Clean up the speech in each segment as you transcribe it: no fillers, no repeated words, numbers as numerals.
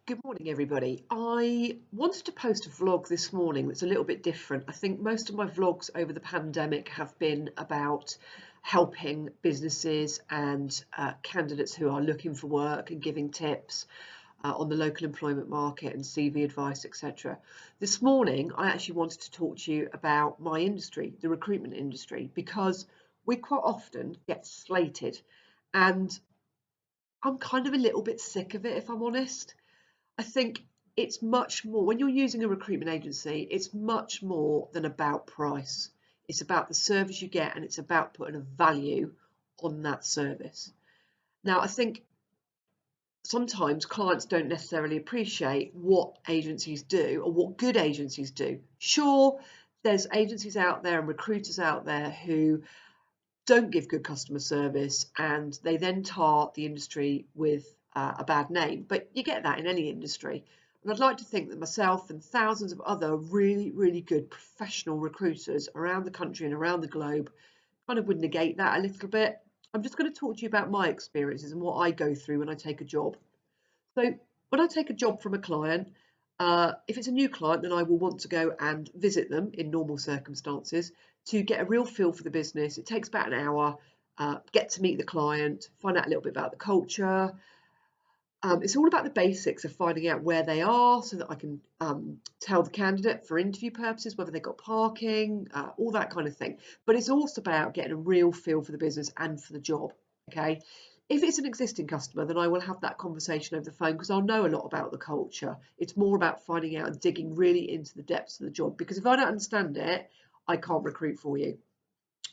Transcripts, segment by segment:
Good morning, everybody. I wanted to post a vlog this morning that's a little bit different. I think most of my vlogs over the pandemic have been about helping businesses and candidates who are looking for work and giving tips on the local employment market and CV advice, etc. This morning, I actually wanted to talk to you about my industry, the recruitment industry, because we quite often get slated, and I'm kind of a little bit sick of it, if I'm honest. I think it's much more, when you're using a recruitment agency, it's much more than about price. It's about the service you get, and it's about putting a value on that service. Now, I think sometimes clients don't necessarily appreciate what agencies do or what good agencies do. Sure, there's agencies out there and recruiters out there who don't give good customer service, and they then tar the industry with a bad name. But you get that in any industry. And I'd like to think that myself and thousands of other really, really good professional recruiters around the country and around the globe kind of would negate that a little bit. I'm just going to talk to you about my experiences and what I go through when I take a job. So when I take a job from a client, if it's a new client, then I will want to go and visit them in normal circumstances to get a real feel for the business. It takes about an hour, get to meet the client, find out a little bit about the culture. It's all about the basics of finding out where they are so that I can tell the candidate for interview purposes whether they've got parking, all that kind of thing. But it's also about getting a real feel for the business and for the job. Okay. If it's an existing customer, then I will have that conversation over the phone because I'll know a lot about the culture. It's more about finding out and digging really into the depths of the job, because if I don't understand it, I can't recruit for you.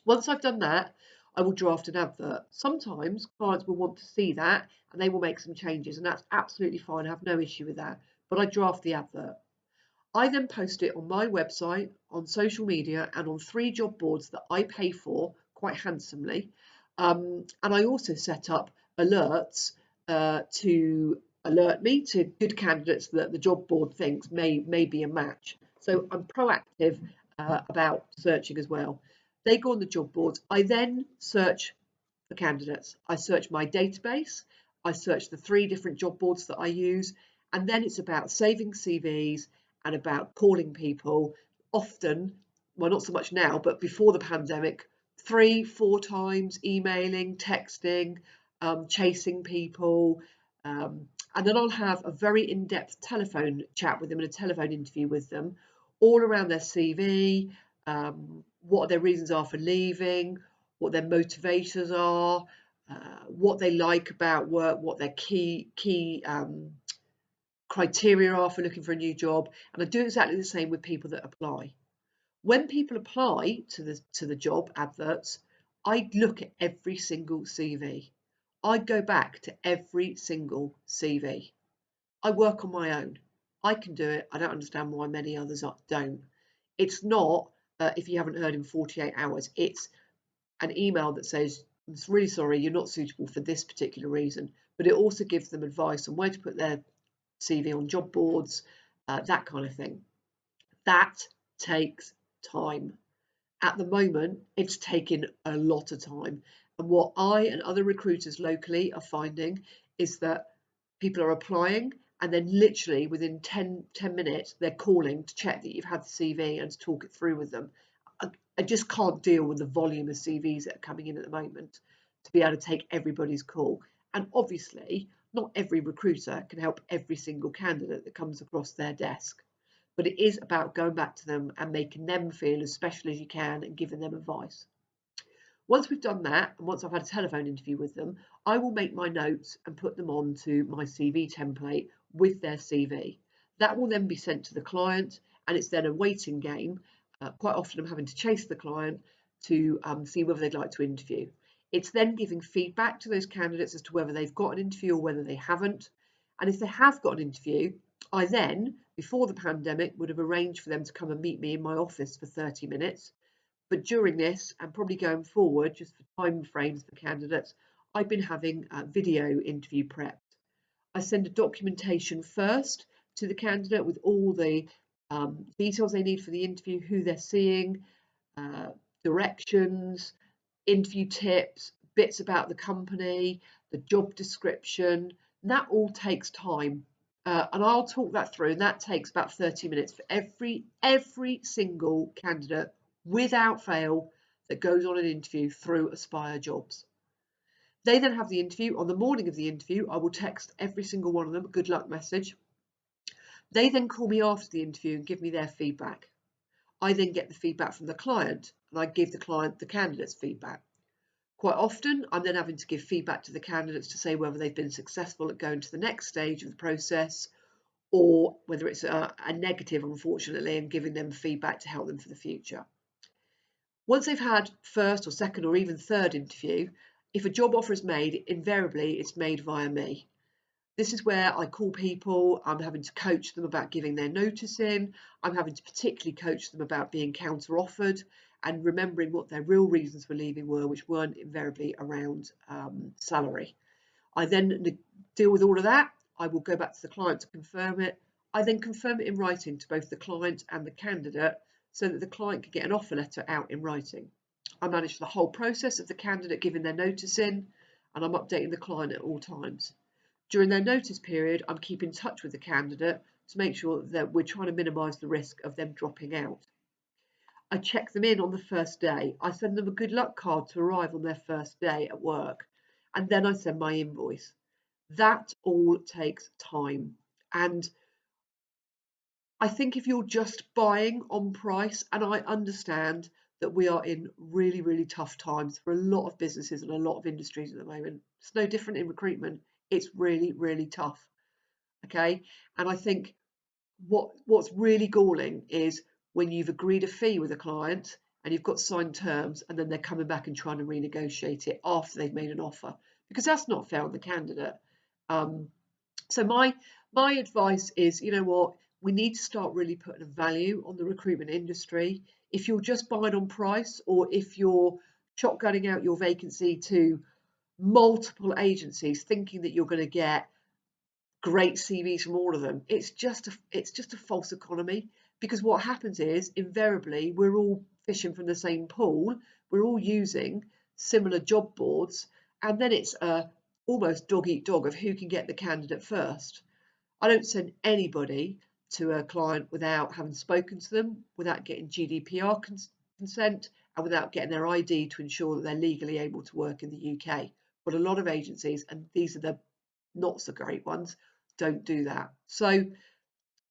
Once I've done that, I will draft an advert. Sometimes clients will want to see that and they will make some changes, and that's absolutely fine. I have no issue with that. But I draft the advert. I then post it on my website, on social media, and on 3 job boards that I pay for quite handsomely. And I also set up alerts to alert me to good candidates that the job board thinks may be a match. So I'm proactive about searching as well. They go on the job boards. I then search for candidates. I search my database. I search the 3 different job boards that I use. And then it's about saving CVs and about calling people often, well, not so much now, but before the pandemic, 3, 4 times, emailing, texting, chasing people. And then I'll have a very in-depth telephone chat with them and a telephone interview with them, all around their CV, what their reasons are for leaving, what their motivators are, what they like about work, what their key criteria are for looking for a new job. And I do exactly the same with people that apply. When people apply to the job adverts, I look at every single CV. I go back to every single CV. I work on my own. I can do it. I don't understand why many others don't. It's not if you haven't heard in 48 hours. It's an email that says, I'm really sorry, you're not suitable for this particular reason. But it also gives them advice on where to put their CV on job boards, that kind of thing. That takes time. At the moment, it's taking a lot of time. And what I and other recruiters locally are finding is that people are applying, and then literally within 10 minutes, they're calling to check that you've had the CV and to talk it through with them. I just can't deal with the volume of CVs that are coming in at the moment to be able to take everybody's call. And obviously, not every recruiter can help every single candidate that comes across their desk. But it is about going back to them and making them feel as special as you can and giving them advice. Once we've done that, and once I've had a telephone interview with them, I will make my notes and put them onto my CV template with their CV. That will then be sent to the client, and it's then a waiting game. Quite often I'm having to chase the client to see whether they'd like to interview. It's then giving feedback to those candidates as to whether they've got an interview or whether they haven't. And if they have got an interview, I then, before the pandemic, would have arranged for them to come and meet me in my office for 30 minutes. But during this, and probably going forward, just for time frames for candidates, I've been having video interview prep. I send a documentation first to the candidate with all the details they need for the interview, who they're seeing, directions, interview tips, bits about the company, the job description. That all takes time. And I'll talk that through, and that takes about 30 minutes for every single candidate without fail that goes on an interview through Aspire Jobs. They then have the interview. On the morning of the interview, I will text every single one of them a good luck message. They then call me after the interview and give me their feedback. I then get the feedback from the client, and I give the client the candidate's feedback. Quite often, I'm then having to give feedback to the candidates to say whether they've been successful at going to the next stage of the process, or whether it's a negative, unfortunately, and giving them feedback to help them for the future. Once they've had first or second or even third interview, if a job offer is made, invariably it's made via me. This is where I call people, I'm having to coach them about giving their notice in, I'm having to particularly coach them about being counter offered and remembering what their real reasons for leaving were, which weren't invariably around salary. I then deal with all of that. I will go back to the client to confirm it. I then confirm it in writing to both the client and the candidate so that the client can get an offer letter out in writing. I manage the whole process of the candidate giving their notice in, and I'm updating the client at all times. During their notice period, I'm keeping in touch with the candidate to make sure that we're trying to minimise the risk of them dropping out. I check them in on the first day. I send them a good luck card to arrive on their first day at work, and then I send my invoice. That all takes time. And I think if you're just buying on price, and I understand that we are in really, really tough times for a lot of businesses and a lot of industries at the moment. It's no different in recruitment. It's really, really tough. Okay. And I think what's really galling is when you've agreed a fee with a client and you've got signed terms, and then they're coming back and trying to renegotiate it after they've made an offer, because that's not fair on the candidate. So my advice is, you know what, we need to start really putting a value on the recruitment industry. If you're just buying on price, or if you're shotgunning out your vacancy to multiple agencies thinking that you're going to get great CVs from all of them, it's just a false economy, because what happens is invariably we're all fishing from the same pool, we're all using similar job boards, and then it's a almost dog eat dog of who can get the candidate first. I don't send anybody to a client without having spoken to them, without getting GDPR consent, and without getting their ID to ensure that they're legally able to work in the UK. But a lot of agencies, and these are the not so great ones, don't do that. So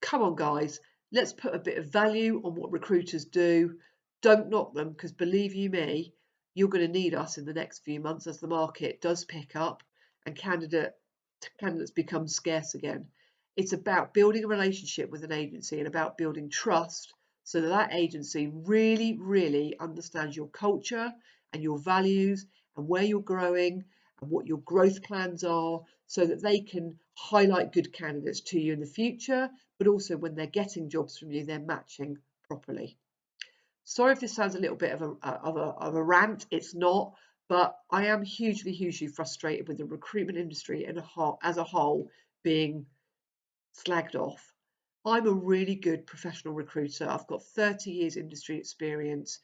come on, guys, let's put a bit of value on what recruiters do. Don't knock them, because believe you me, you're going to need us in the next few months as the market does pick up and candidates become scarce again. It's about building a relationship with an agency and about building trust so that that agency really, really understands your culture and your values and where you're growing and what your growth plans are, so that they can highlight good candidates to you in the future, but also when they're getting jobs from you, they're matching properly. Sorry if this sounds a little bit of a rant. It's not, but I am hugely, hugely frustrated with the recruitment industry as a whole being slagged off. I'm a really good professional recruiter. I've got 30 years industry experience,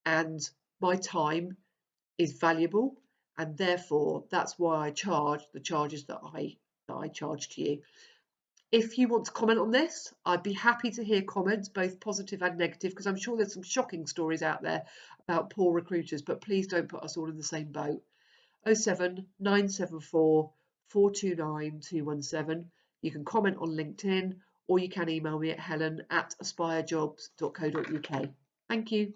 and my time is valuable, and therefore that's why I charge the charges that I charge to you. If you want to comment on this, I'd be happy to hear comments, both positive and negative, because I'm sure there's some shocking stories out there about poor recruiters, but please don't put us all in the same boat. 07974 429 217. You can comment on LinkedIn, or you can email me at helen@aspirejobs.co.uk. Thank you.